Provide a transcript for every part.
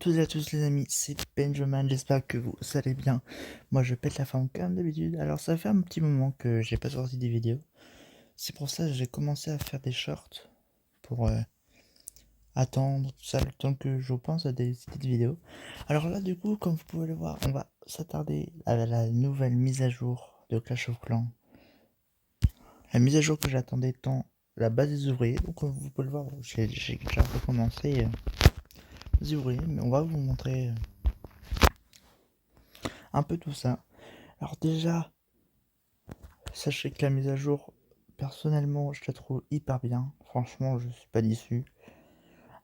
toutes et à tous les amis, c'est Benjamin, j'espère que vous allez bien. Moi je pète la forme comme d'habitude. Alors ça fait un petit moment que j'ai pas sorti des vidéos. C'est pour ça que j'ai commencé à faire des shorts pour attendre tout ça le temps que je pense à des idées de vidéos. Alors là du coup, comme vous pouvez le voir, on va s'attarder à la nouvelle mise à jour de Clash of Clans. La mise à jour que j'attendais tant la base des ouvriers. Donc comme vous pouvez le voir, j'ai déjà recommencé les ouvriers, mais on va vous montrer un peu tout ça. Alors déjà, sachez que la mise à jour, personnellement, je la trouve hyper bien. Franchement, je suis pas déçu.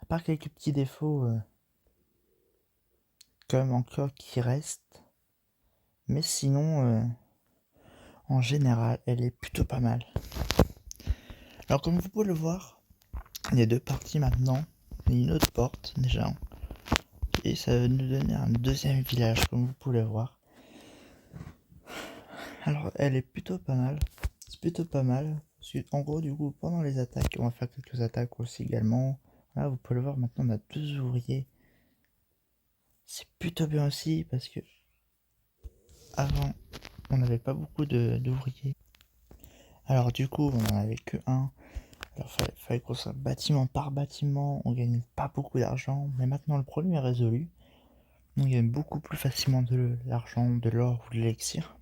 À part quelques petits défauts, quand même encore qui restent. Mais sinon, en général, elle est plutôt pas mal. Alors comme vous pouvez le voir, il y a deux parties maintenant. Et une autre porte déjà. Et ça va nous donner un deuxième village, comme vous pouvez le voir. Alors elle est plutôt pas mal. C'est plutôt pas mal. Parce que, en gros, du coup, pendant les attaques, on va faire quelques attaques aussi également. Là, vous pouvez le voir, maintenant on a deux ouvriers. C'est plutôt bien aussi parce que avant, on n'avait pas beaucoup d'ouvriers. Alors du coup, on n'en avait que un. Alors fallait construire bâtiment par bâtiment. On gagne pas beaucoup d'argent. Mais maintenant, le problème est résolu. On gagne beaucoup plus facilement de l'argent, de l'or ou de l'élixir.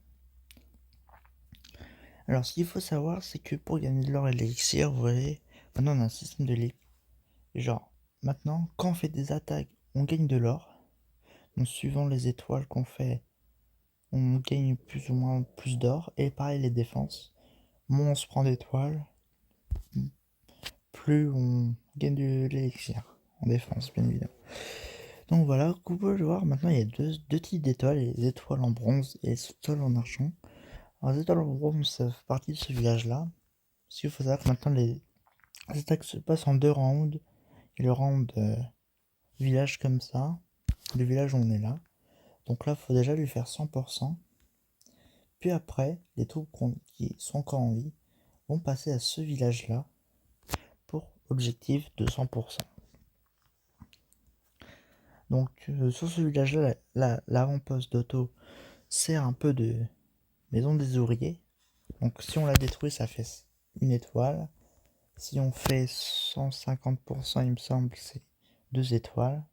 Alors ce qu'il faut savoir, c'est que pour gagner de l'or et de l'élixir, vous voyez, maintenant on a un système de ligue. Genre, maintenant, quand on fait des attaques, on gagne de l'or. Donc suivant les étoiles qu'on fait, on gagne plus ou moins plus d'or. Et pareil les défenses. Moins on se prend d'étoiles, plus on gagne de l'élixir. En défense, bien évidemment. Donc voilà, vous pouvez le voir, maintenant il y a deux types d'étoiles, les étoiles en bronze et les étoiles en argent. Alors les étoiles en bronze, ça fait partie de ce village-là. Parce qu'il faut savoir que maintenant les attaques se passent en deux rounds. Et le round village comme ça, le village où on est là. Donc là, il faut déjà lui faire 100%. Puis après, les troupes qui sont encore en vie vont passer à ce village-là pour objectif de 100%. Donc sur ce village-là, l'avant-poste d'Otto sert un peu de maison des ouvriers. Donc si on la détruit, ça fait une étoile. Si on fait 150%, il me semble, c'est 2 étoiles.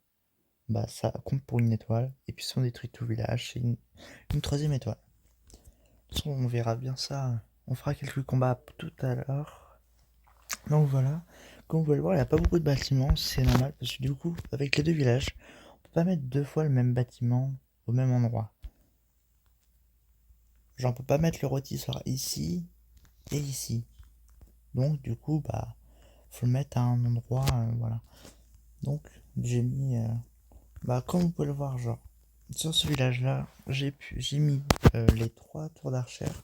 Bah ça compte pour une étoile. Et puis si on détruit tout le village, c'est une troisième étoile. De toute façon, on verra bien ça. On fera quelques combats tout à l'heure. Donc voilà. Comme vous pouvez le voir, il n'y a pas beaucoup de bâtiments. C'est normal parce que du coup, avec les deux villages, on peut pas mettre deux fois le même bâtiment au même endroit. Genre, on peut pas mettre le rôtissoir ici et ici. Donc du coup, bah, faut le mettre à un endroit, voilà. Donc j'ai mis, bah, comme vous pouvez le voir, genre, sur ce village-là, j'ai mis les 3 tours d'archère,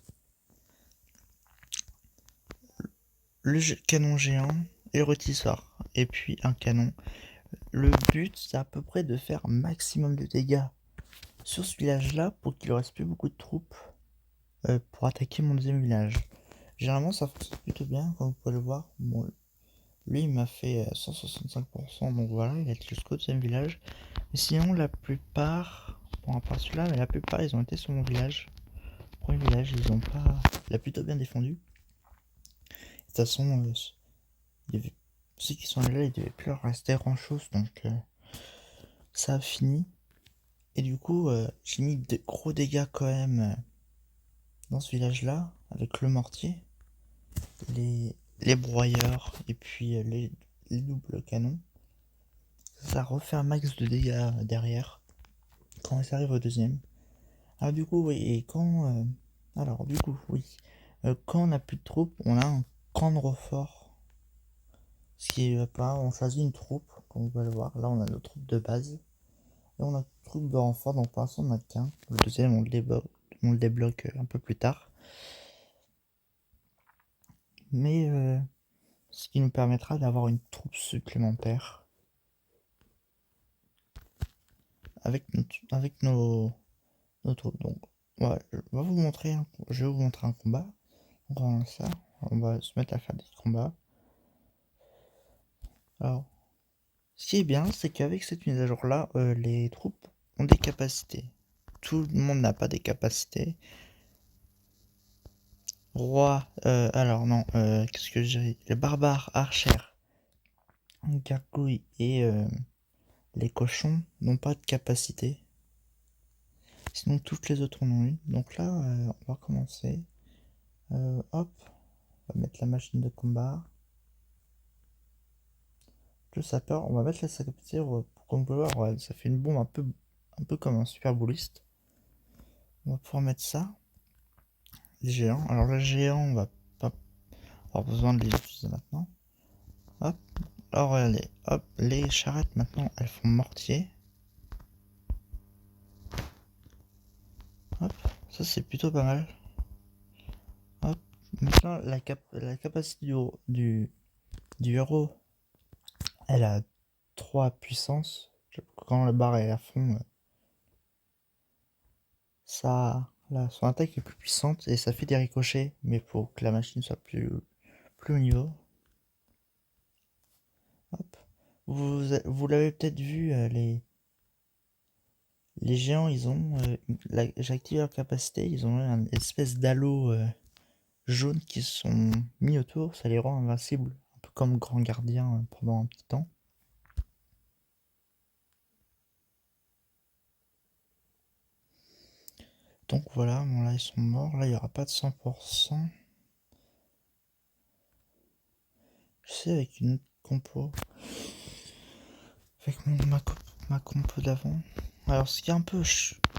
le canon géant et le rôtissoir, et puis un canon. Le but, c'est à peu près de faire un maximum de dégâts sur ce village-là pour qu'il ne reste plus beaucoup de troupes pour attaquer mon deuxième village. Généralement, ça fonctionne plutôt bien, comme vous pouvez le voir. Bon, lui, il m'a fait 165%, donc voilà, il a été jusqu'au deuxième village. Mais sinon, la plupart, bon, à part celui-là, mais la plupart, ils ont été sur mon village. Premier village, ils ont pas. Il a plutôt bien défendu. De toute façon, ceux qui sont là, il devait plus leur rester grand chose, donc ça a fini. Et du coup, j'ai mis de gros dégâts quand même dans ce village-là, avec le mortier, les broyeurs et puis les doubles canons. Ça refait un max de dégâts derrière quand ça arrive au deuxième. Alors du coup, oui, et quand... alors du coup, oui. Quand on n'a plus de troupes, on a un camp de renfort. Ce qui est pas, on choisit une troupe, comme vous pouvez le voir. Là, on a nos troupes de base. Et on a une troupe de renfort, donc pour l'instant, on a qu'un. Le deuxième, on le débloque un peu plus tard. Mais ce qui nous permettra d'avoir une troupe supplémentaire avec nos troupes. Donc, voilà, je vais vous montrer un combat. Donc, on va ça, on va se mettre à faire des combats. Alors, Ce qui est bien, c'est qu'avec cette mise à jour-là, les troupes ont des capacités. Tout le monde n'a pas des capacités. Roi, alors non, qu'est-ce que je dirais? Les barbares, archers, gargouilles et les cochons n'ont pas de capacité. Sinon, toutes les autres en ont une. Donc là, on va commencer. Hop, on va mettre la machine de combat. Le sapeur, on va mettre la capacité. Comme vous pouvez voir, ouais, ça fait une bombe un peu comme un super bouliste. On va pouvoir mettre ça. Les géants. Alors, les géants, on va pas avoir besoin de les utiliser maintenant. Hop. Alors, regardez. Hop, les charrettes maintenant, elles font mortier. Hop, ça c'est plutôt pas mal. Hop, maintenant la capacité du héros, elle a 3 puissances. Quand la barre est à fond, son attaque est plus puissante et ça fait des ricochets, mais pour que la machine soit plus haut niveau. Hop. Vous l'avez peut-être vu, les géants, ils ont, j'active leur capacité, ils ont une espèce d'halo jaunes qui sont mis autour, ça les rend invincibles, un peu comme Grand Gardien pendant un petit temps. Donc voilà, bon là ils sont morts, là il n'y aura pas de 100%. Je sais avec une autre compo, avec ma compo d'avant. Alors ce qui est un peu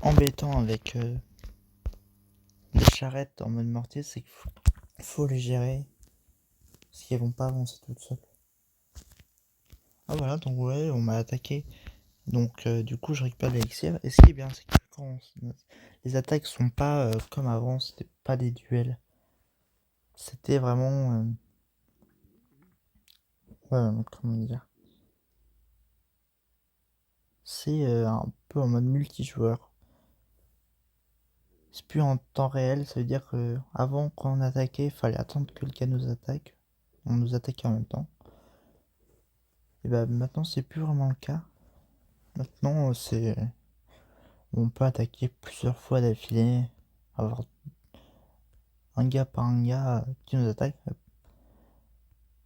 embêtant avec les charrettes en mode mortier, c'est qu'il faut les gérer, parce qu'elles vont pas avancer toutes seules. Ah voilà, donc ouais, on m'a attaqué. Donc du coup je récupère l'élixir. Et ce qui est bien, c'est que les attaques sont pas comme avant, c'était pas des duels. C'était vraiment... ouais, comment dire. C'est un peu en mode multijoueur. C'est plus en temps réel, ça veut dire que avant quand on attaquait, il fallait attendre que quelqu'un nous attaque. On nous attaquait en même temps. Et bah maintenant c'est plus vraiment le cas. Maintenant on peut attaquer plusieurs fois d'affilée, avoir un gars par un gars qui nous attaque.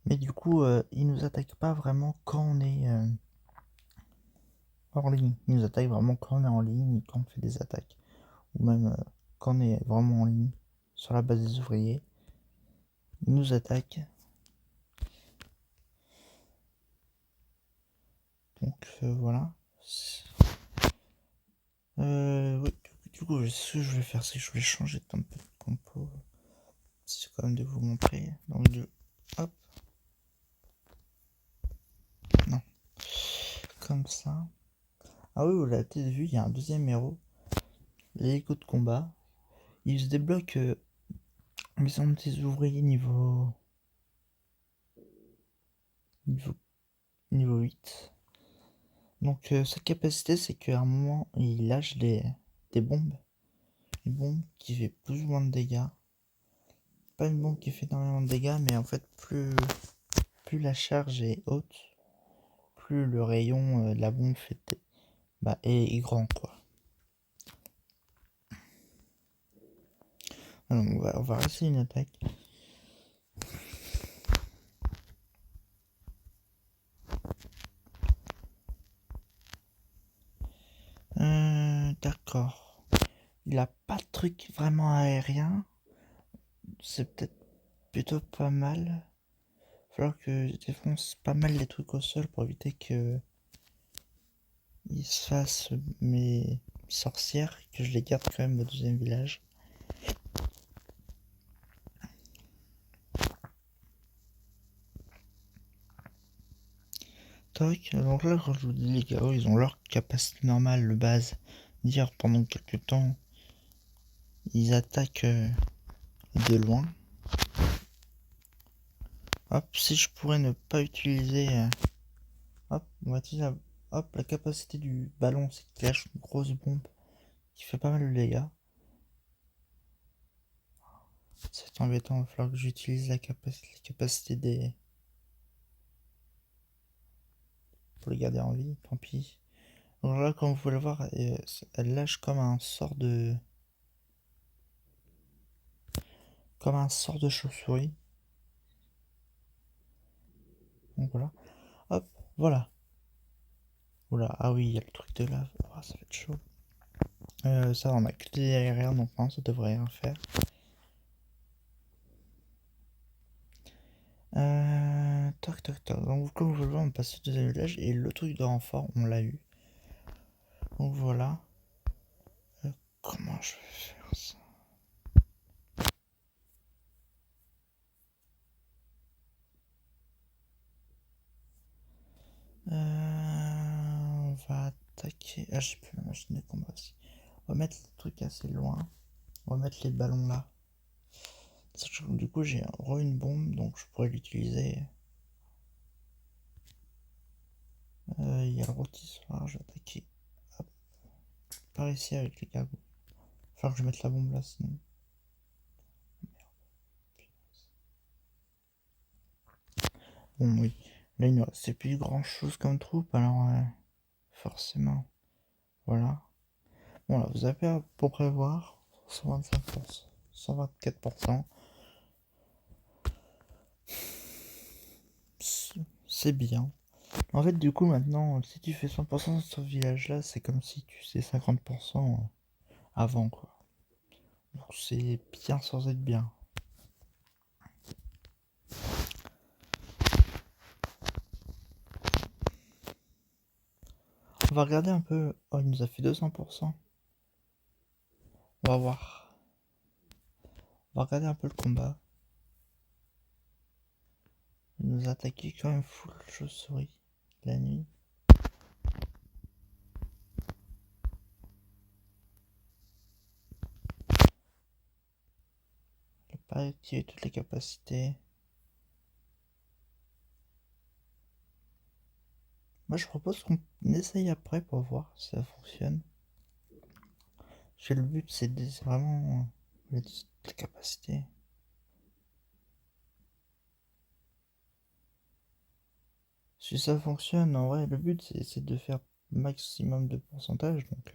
Mais du coup, il nous attaque pas vraiment quand on est hors ligne. Il nous attaque vraiment quand on est en ligne, quand on fait des attaques. Ou même quand on est vraiment en ligne, sur la base des ouvriers. Il nous attaque. Donc voilà. Oui, du coup, ce que je vais faire, c'est que je vais changer un peu de compo. C'est quand même de vous montrer. Donc, hop. Non. Comme ça. Ah oui, vous l'avez peut-être vu, il y a un deuxième héros. L'hélico de combat. Il se débloque maison des ouvriers niveau, niveau 8. Donc sa capacité, c'est qu'à un moment, il lâche des bombes. Une bombe qui fait plus ou moins de dégâts. Pas une bombe qui fait énormément de dégâts, mais en fait, plus la charge est haute, plus le rayon de la bombe est grand, quoi. Alors, on va rester une attaque. D'accord. Il a pas de truc vraiment aérien. C'est peut-être plutôt pas mal. Il va falloir que je défonce pas mal les trucs au sol pour éviter que il se fasse mes sorcières, que je les garde quand même au deuxième village. Tac, donc là, quand je vous dis les gars, ils ont leur capacité normale, le base. Dire pendant quelques temps, ils attaquent de loin. Hop, si je pourrais ne pas utiliser. Hop, on va utiliser la capacité du ballon, c'est qu'il lâche une grosse bombe qui fait pas mal de dégâts. C'est embêtant, il va falloir que j'utilise la capacité des. pour les garder en vie, tant pis. Donc là, comme vous pouvez le voir, elle lâche comme un sort de... Comme un sort de chauve-souris. Donc voilà. Hop, voilà. Oula, ah oui, il y a le truc de lave. Oh, ça va être chaud. Ça, on a que des aériens, donc non, ça devrait rien faire. Toc toc toc. Donc comme vous le voyez, on passe au deuxième village et le truc de renfort, on l'a eu. Donc voilà. Comment je vais faire ça? On va attaquer. Ah, j'ai plus la machine de combat aussi. On va mettre les trucs assez loin. On va mettre les ballons là. Du coup, j'ai une bombe, donc je pourrais l'utiliser. Il y a le rôtissoir, je vais attaquer. Hop. Par ici avec les cargos. Faut que je mette la bombe là sinon. Bon, oui. Là, il ne restait plus grand chose comme troupe, alors forcément. Voilà. Bon, là, vous avez pour prévoir 125%, 124%. C'est bien. En fait, du coup, maintenant, si tu fais 100% sur ce village-là, c'est comme si tu faisais 50% avant, quoi. Donc, c'est bien sans être bien. On va regarder un peu. Oh, il nous a fait 200%. On va voir. On va regarder un peu le combat. Il nous a attaqué quand même full chauve-souris la nuit. Il n'a pas activé toutes les capacités. Moi, je propose qu'on essaye après pour voir si ça fonctionne. Parce que le but, c'est vraiment les capacités. Si ça fonctionne, en vrai, le but, c'est de faire maximum de pourcentage. Donc,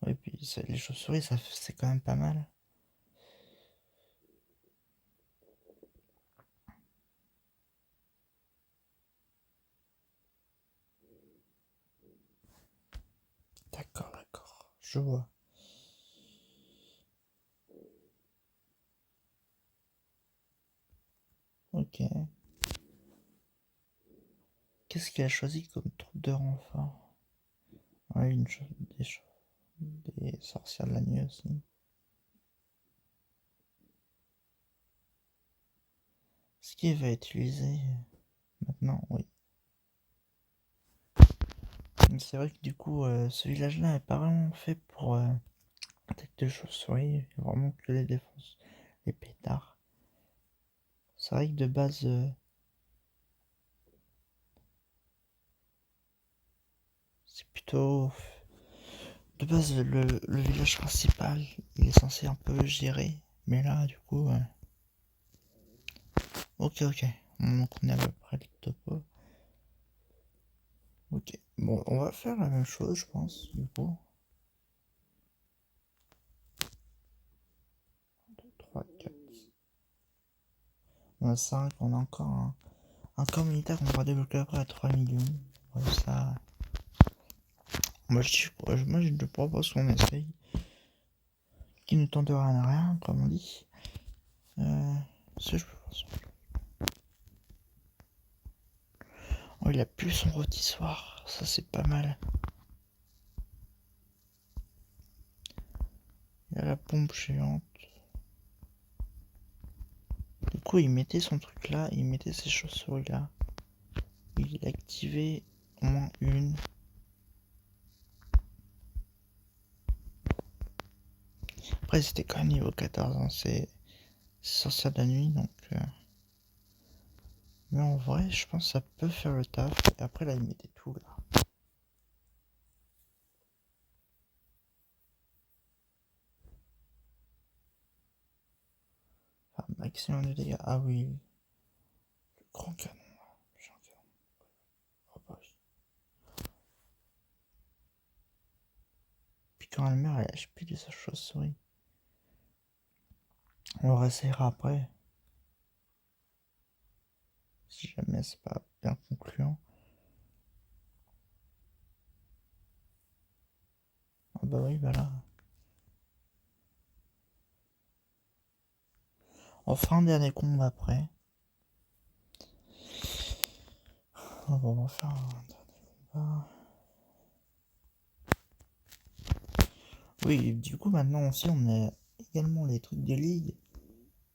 et puis les chauves-souris, c'est quand même pas mal. D'accord, d'accord. Je vois. Ok. Qu'est-ce qu'il a choisi comme troupe de renfort? Ouais, des sorcières de la nuit aussi. Ce qu'il va utiliser maintenant, oui. C'est vrai que du coup, ce village-là n'est pas vraiment fait pour attaque de chauve-souris. Il y a vraiment que les défenses, les pétards. C'est vrai que de base, c'est plutôt. De base, le village principal, il est censé un peu gérer. Mais là, du coup. Ok, ok. Donc on est à peu près les topos. Ok. Bon, on va faire la même chose, je pense, du coup. 2, 3, 4. On a 5, on a encore un camp militaire qu'on va débloquer après à 3 millions. Ouais, ça. Moi, je te propose qu'on essaye. Qui ne tente rien à rien, comme on dit. Si je peux faire ça. Oh, il a plus son rôtissoir. Ça, c'est pas mal. Il a la pompe géante. Du coup, il mettait son truc là, il mettait ses chauves-souris là. Il activait au moins une. Après, c'était quand même niveau 14, hein. C'est sorcière de la nuit, donc. Mais en vrai, je pense que ça peut faire le taf. Et après, là, il mettait tout là. Enfin, maximum de dégâts. Ah oui. grand canon. J'ai un canon. Oh bah oui. Puis quand elle meurt, elle lâche plus de sa chauve-souris. On le réessayera après. Si jamais c'est pas bien concluant. Ah bah oui, voilà. On fera un dernier combat après. On va faire un dernier combat. Oui, du coup maintenant aussi on a également les trucs de ligue.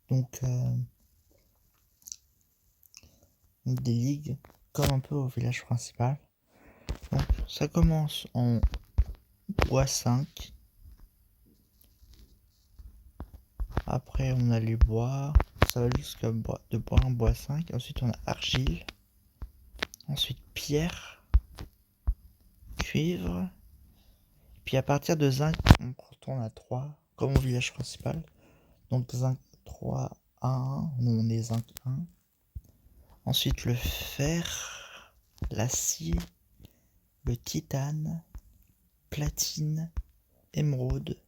Donc des ligues comme un peu au village principal. Donc ça commence en bois 5. Après on a les bois. Ça va jusqu'à de bois 1, bois 5. Ensuite on a argile. Ensuite pierre. Cuivre. Puis à partir de zinc on retourne à 3 comme au village principal. Donc zinc 3 1. Nous on est zinc 1. Ensuite le fer. L'acier. Le titane. Platine. Émeraude.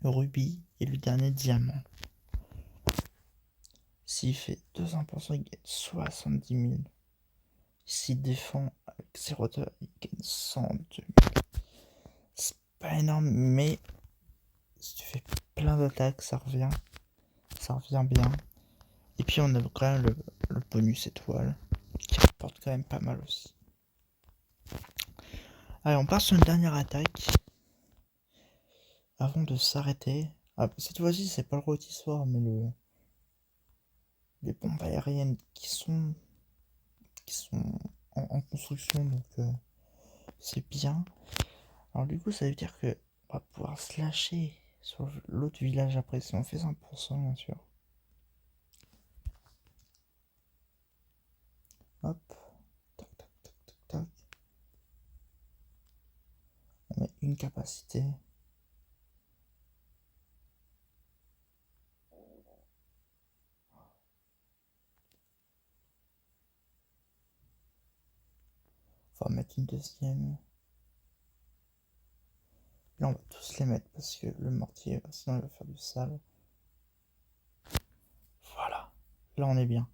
Rubis et le dernier diamant. S'il fait 200%, il gagne 70 000. S'il défend avec 0,2, il gagne 102 000. C'est pas énorme, mais si tu fais plein d'attaques, ça revient bien. Et puis on a quand même le bonus étoile, qui rapporte quand même pas mal aussi. Allez, on part sur une dernière attaque. Avant de s'arrêter. Ah, cette fois-ci, c'est pas le rôtissoir, mais les bombes aériennes qui sont en construction, donc c'est bien. Alors du coup, ça veut dire que on va pouvoir se lâcher sur l'autre village après, si on fait 5%, bien sûr. Hop, tac, tac, tac, tac, tac. On met une capacité. On va mettre une deuxième. Là, on va tous les mettre parce que le mortier, sinon il va faire du sale. Voilà, là on est bien.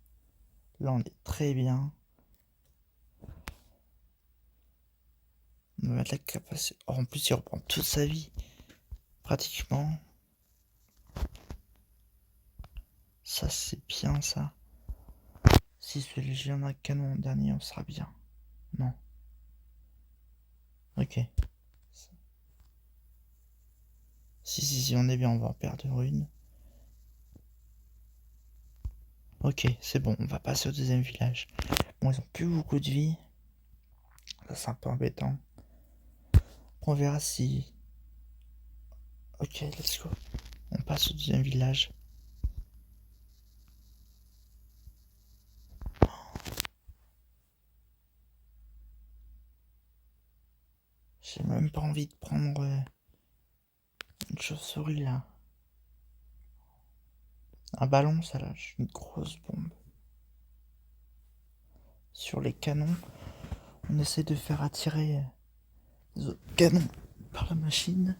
Là on est très bien. On va mettre la capacité. Oh, en plus, il reprend toute sa vie. Pratiquement. Ça, c'est bien ça. Si ce léger en a canon dernier, on sera bien. Non. Ok. Si, on est bien, on va en perdre une. Ok, c'est bon, on va passer au deuxième village. Bon, ils ont plus beaucoup de vie. Ça, c'est un peu embêtant. On verra si... Ok, let's go. On passe au deuxième village. J'ai même pas envie de prendre une chauve-souris là. Un ballon, ça lâche une grosse bombe. Sur les canons, on essaie de faire attirer les autres canons par la machine.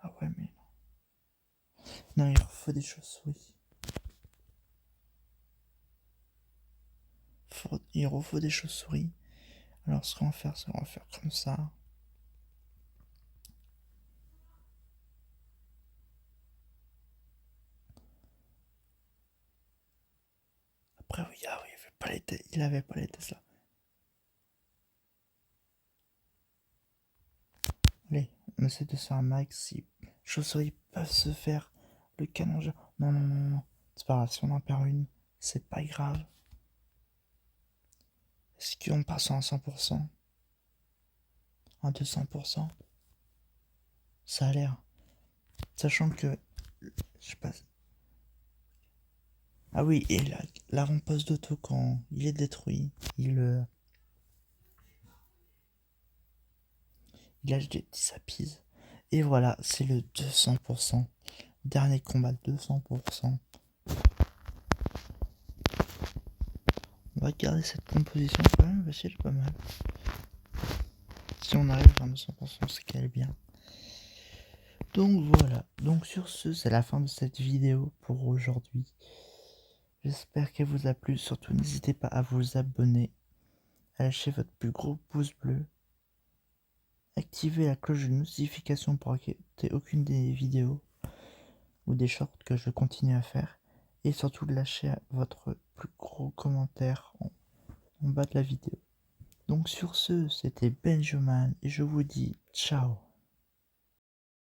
Ah ouais, mais non, il faut des chauves-souris. Il faut des chauves-souris. Alors ce qu'on va faire, c'est qu'on va faire comme ça. Après oui, ah oui, il avait pas les Tesla. Allez, on essaie de se faire un max. Si chauves-souris peuvent se faire le canon. Non, non, non, non. C'est pas grave, si on en perd une, c'est pas grave. Est-ce qu'on passe à un 100%? Un 200%? Ça a l'air. Sachant que... Je sais pas. Ah oui, et l'avant-poste d'auto, quand il est détruit, il lâche des petits sapis. Et voilà, c'est le 200%. Dernier combat, 200%. va garder cette composition quand même, parce qu'elle est pas mal. Si on arrive à 200%, c'est qu'elle est bien. Donc voilà, donc sur ce, c'est la fin de cette vidéo pour aujourd'hui. J'espère qu'elle vous a plu, surtout n'hésitez pas à vous abonner, à lâcher votre plus gros pouce bleu, activer la cloche de notification pour rater aucune des vidéos ou des shorts que je continue à faire, et surtout lâcher votre plus gros commentaire en bas de la vidéo. Donc sur ce, c'était Benjamin et je vous dis ciao.